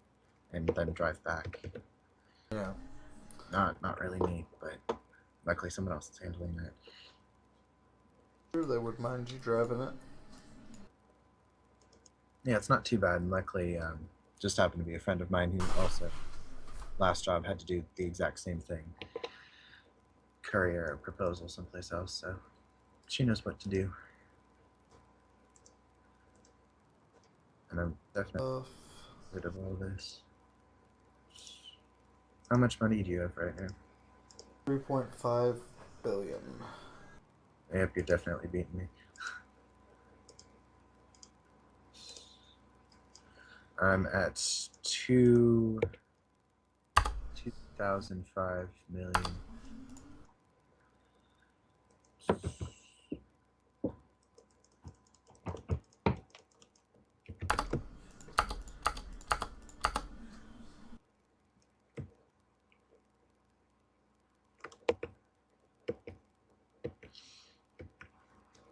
and then drive back. Yeah. Not really me, but luckily someone else is handling that. Sure, they would mind you driving it. Yeah, it's not too bad, and luckily just happened to be a friend of mine who also last job had to do the exact same thing. Courier a proposal someplace else, so she knows what to do. And I'm definitely rid of all this. How much money do you have right now? 3.5 billion. Yep, you're definitely beating me. I'm at 2005 million.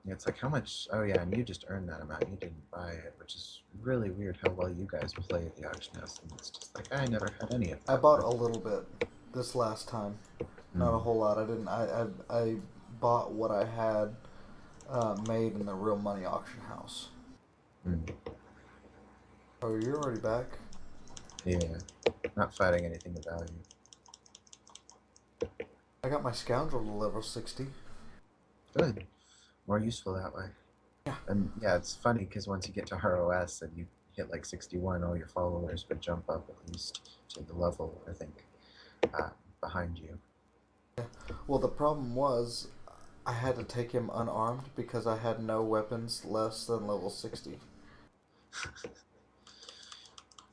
Yeah, it's like how much? Oh yeah, and you just earned that amount. You didn't buy it, which is really weird. How well you guys play at the auction house, and it's just like I never had any of that. I bought a little bit this last time, not a whole lot. I didn't. I bought what I had made in the real money auction house. Oh, you're already back? Yeah, not fighting anything of value. I got my scoundrel to level 60. Good. More useful that way. Yeah. And yeah, it's funny because once you get to ROS and you hit like 61, all your followers would jump up at least to the level, I think, behind you. Yeah. Well, the problem was I had to take him unarmed because I had no weapons less than level 60.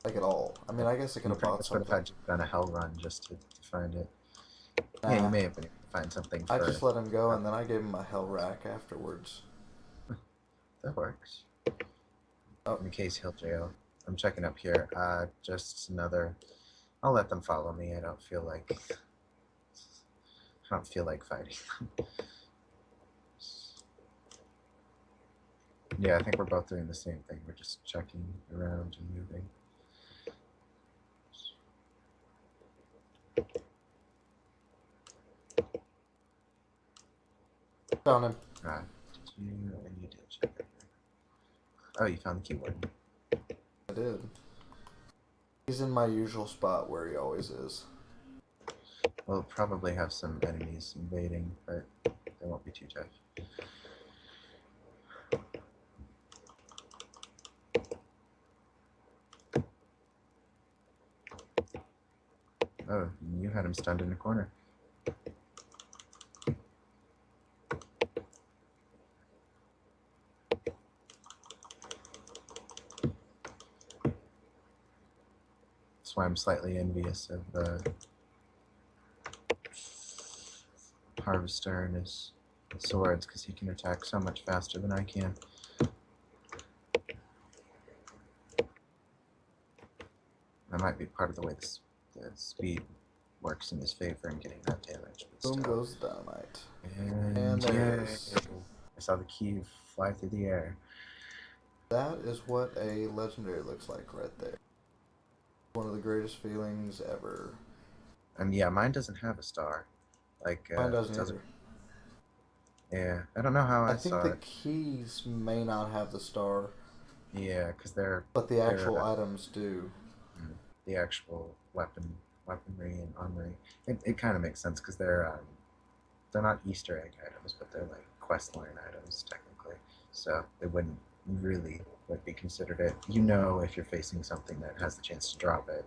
Like at all. I mean, I guess I could have bought something. Would have had to done a hell run just to find it. Yeah, you may have been able to find something. I just let him go, and then I gave him a hell rack afterwards. That works. Oh, in case he'll jail. I'm checking up here. Just another. I'll let them follow me. I don't feel like fighting them. Yeah, I think we're both doing the same thing. We're just checking around and moving. Found him. And you did check it. Oh, you found the keyboard. did. He's in my usual spot where he always is. We'll probably have some enemies invading, but they won't be too tough. Oh, you had him stunned in a corner. That's why I'm slightly envious of Harvester and his swords, because he can attack so much faster than I can. That might be part of the way the speed works in his favor in getting that damage. But Boom still. goes the dynamite. And there yay! it is. I saw the key fly through the air. That is what a legendary looks like right there. One of the greatest feelings ever. And yeah, mine doesn't have a star. Like Mine doesn't either. Yeah, I don't know how I think saw the it. keys may not have the star. Yeah, because they're. But the actual items do. The actual weaponry and armory. It kind of makes sense because they're not Easter egg items, but they're like quest line items technically. So they wouldn't really be considered it. You know, if you're facing something that has the chance to drop it,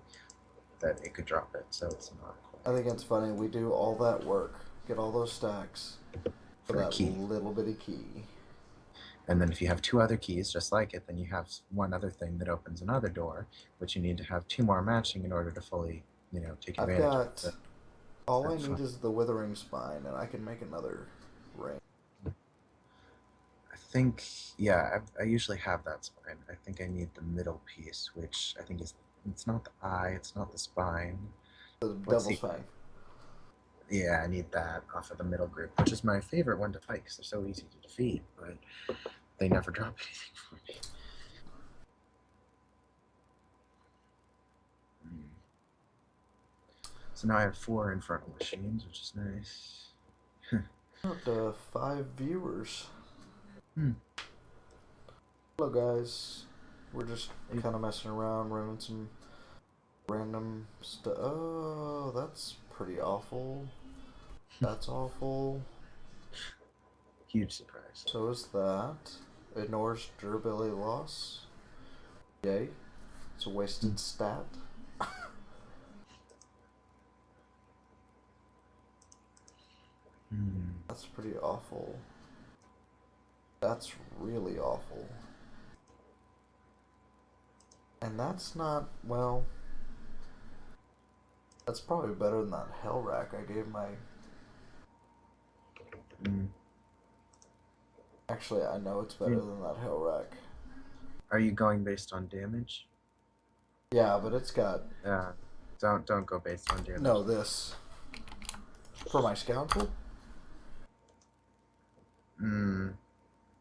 that it could drop it. So it's not. I think it's funny. We do all that work, get all those stacks for that key. little bitty key. And then if you have two other keys just like it, then you have one other thing that opens another door, which you need to have two more matching in order to fully, take advantage of it. All I need is the withering spine, and I can make another ring. I think, yeah, I usually have that spine. I think I need the middle piece, which I think it's not the eye, it's not the spine. The devil's fang. Yeah, I need that off of the middle group, which is my favorite one to fight because they're so easy to defeat, but they never drop anything for me. So now I have 4 infernal machines, which is nice. About 5 viewers. Hello guys. We're just kind of messing around, running some random stuff. Oh, that's pretty awful. That's awful. Huge surprise. So is that. Ignores durability loss. Yay. It's a wasted stat. That's pretty awful. That's really awful. And that's not, well, that's probably better than that hell rack I gave my... Actually, I know it's better than that hell rack. Are you going based on damage? Yeah, but it's got... Yeah, don't go based on damage. No, this. For my scoundrel?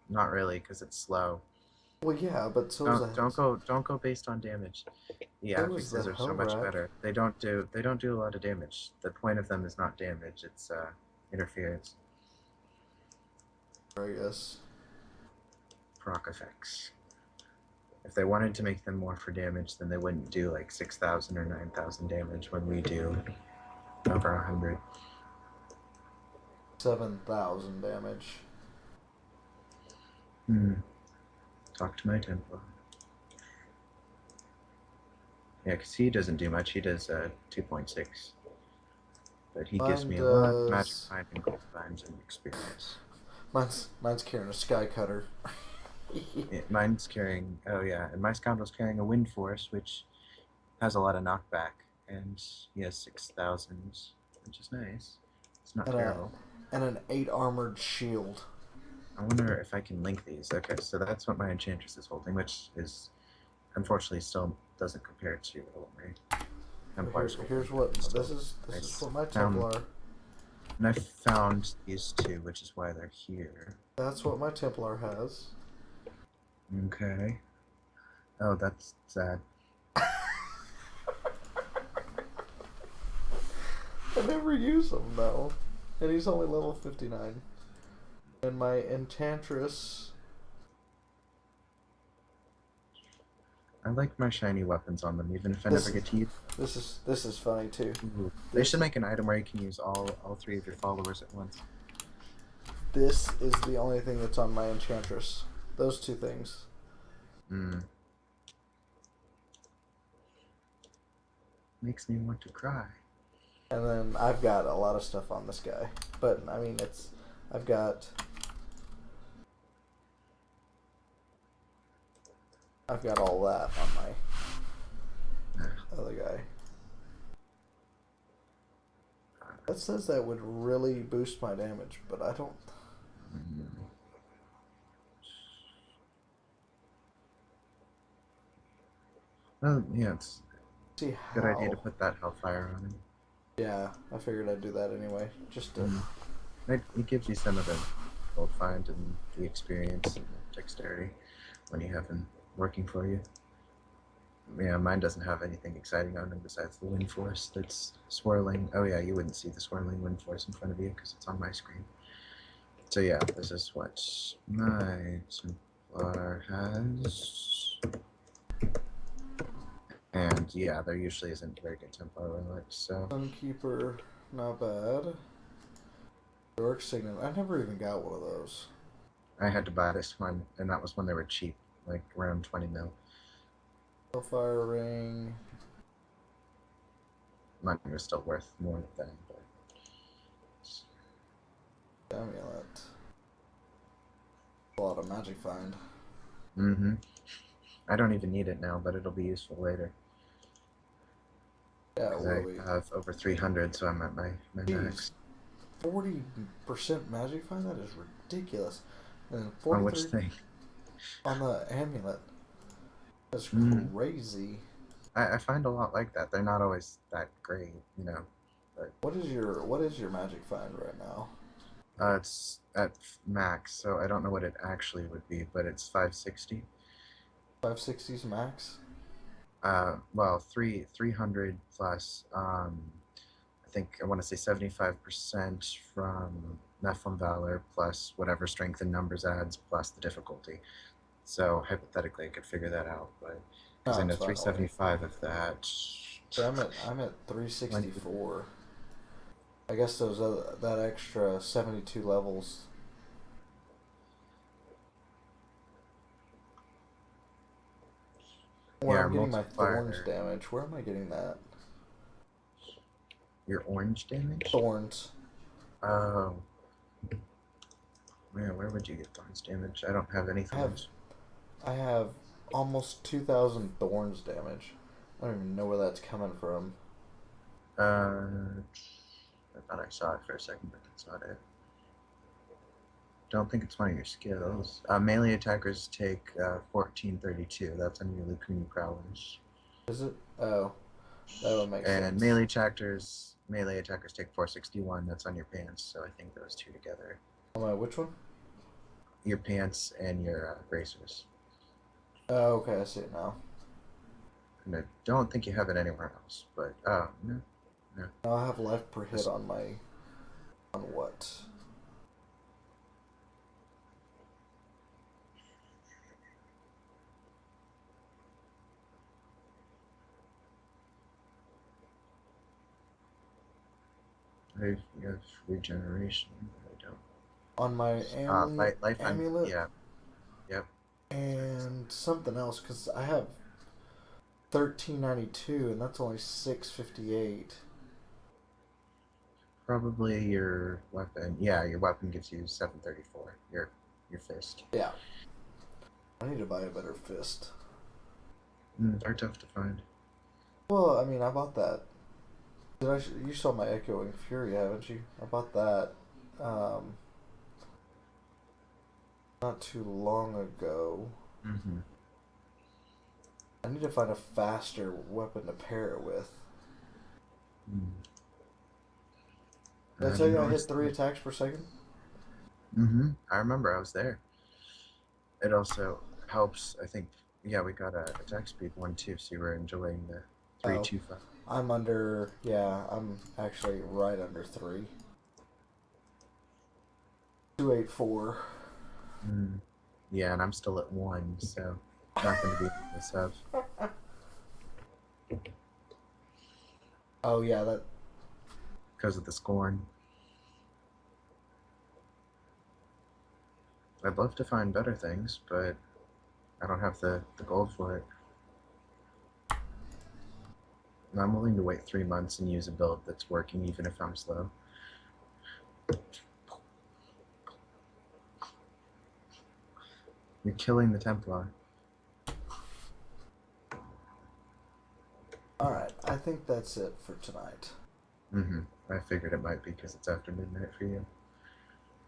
Not really, because it's slow. Well, yeah, but so don't go based on damage. Yeah, fixes are so much better. They don't do a lot of damage. The point of them is not damage; it's interference. I guess. Proc effects. If they wanted to make them more for damage, then they wouldn't do like 6,000 or 9,000 damage when we do over 100. 7,000 damage. Talk to my Templar. Yeah, because he doesn't do much. He does 2.6. But he gives me a lot of magic find and gold finds and experience. Mine's carrying a sky cutter. Mine's carrying, and my scoundrel's carrying a wind force, which has a lot of knockback, and he has 6,000, which is nice. It's not terrible. And an 8 armored shield. I wonder if I can link these. Okay, so that's what my Enchantress is holding, which is, unfortunately, still doesn't compare to my Templar's. Here's what this is what my Templar. And I found these two, which is why they're here. That's what my Templar has. Okay. Oh, that's sad. I never use him though, and he's only level 59. And my Enchantress. I like my shiny weapons on them, even if I This never get to use. This is funny too. Ooh. They should make an item where you can use all three of your followers at once. This is the only thing that's on my enchantress. Those two things. Hmm. Makes me want to cry. And then I've got a lot of stuff on this guy, but I mean I've got all that on my other guy. That says that would really boost my damage, but I don't. Well, yeah, it's See a how. good idea to put that Hellfire on him. Yeah, I figured I'd do that anyway, just to. It gives you some of the gold find and the experience and the dexterity when you have him working for you. Yeah, mine doesn't have anything exciting on him besides the wind force that's swirling. Oh yeah, you wouldn't see the swirling wind force in front of you because it's on my screen. So yeah, this is what my Templar has. And yeah, there usually isn't very good Templar relics, so... Sunkeeper, not bad. Dork Signet, I never even got one of those. I had to buy this one, and that was when they were cheap, like around 20 mil. Hellfire Ring. Mine was still worth more than but... Amulet. A lot of magic find. Mm-hmm. I don't even need it now, but it'll be useful later. Yeah, Because I have over 300, so I'm at my max. 40% magic find? That is ridiculous. And then 43 On which thing? on the amulet. That's crazy. I find a lot like that. They're not always that great, you know. But What is your magic find right now? it's at max, so I don't know what it actually would be, but it's 560. 560's max? Well, 300 plus, I think I want to say 75% from Nephilim Valor plus whatever strength and numbers adds plus the difficulty. So hypothetically, I could figure that out, but because I know 375 of that. So I'm at 364. I guess those that extra 72 levels. Where I'm getting my thorns damage. Where am I getting that? Your orange damage? Thorns. Oh. Man, where would you get thorns damage? I don't have any thorns. I have almost 2,000 thorns damage. I don't even know where that's coming from. I thought I saw it for a second, but that's not it. Don't think it's one of your skills. Melee attackers take 1432. That's on your Lukuni Prowlers. Is it? Oh, that would make sense. And melee attackers take 461. That's on your pants. So I think those two together. On my which one? Your pants and your bracers. Oh, okay, I see it now. And I don't think you have it anywhere else, but no. I have life per hit on my what? I have regeneration, but I don't. On my amulet? Yeah. Yep. And something else, because I have 1392, and that's only 658. Probably your weapon. Yeah, your weapon gives you 734. Your fist. Yeah. I need to buy a better fist. They're tough to find. Well, I mean, I bought that. You saw my Echoing Fury, haven't you? I bought that not too long ago. Mm-hmm. I need to find a faster weapon to pair it with. Did I tell you I hit 3 attacks per second? Mm-hmm. I remember. I was there. It also helps, I think. Yeah, we got a attack speed 1 too, so you were enjoying the 325. I'm under. Yeah, I'm actually right under 3. 284. Yeah, and I'm still at 1, so not going to beat this up. Oh yeah, that. Because of the scorn. I'd love to find better things, but I don't have the gold for it. And I'm willing to wait 3 months and use a build that's working even if I'm slow. You're killing the Templar. Alright, I think that's it for tonight. Mm-hmm. I figured it might be because it's after midnight for you.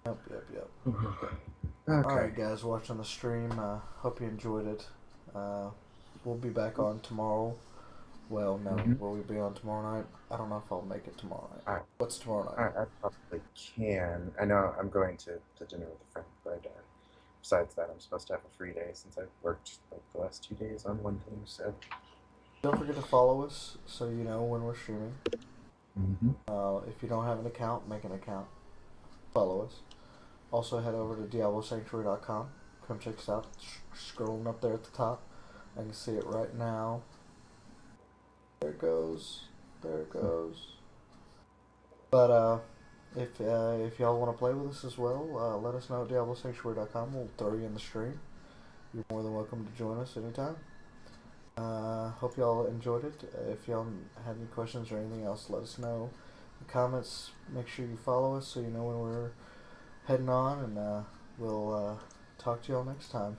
Yep. Okay. Alright, guys, watching the stream. Hope you enjoyed it. We'll be back on tomorrow. Well, no, will we be on tomorrow night? I don't know if I'll make it tomorrow night. What's tomorrow night? I probably can. I know I'm going to dinner with a friend, but besides that, I'm supposed to have a free day since I've worked like the last 2 days on one thing. So don't forget to follow us so you know when we're streaming. If you don't have an account, make an account. Follow us. Also, head over to DiabloSanctuary.com. Come check us out. Scrolling up there at the top. I can see it right now. There it goes. But if y'all want to play with us as well, let us know at DiabloSanctuary.com. We'll throw you in the stream. You're more than welcome to join us anytime. Hope y'all enjoyed it. If y'all had any questions or anything else, let us know in the comments. Make sure you follow us so you know when we're heading on, and we'll talk to y'all next time.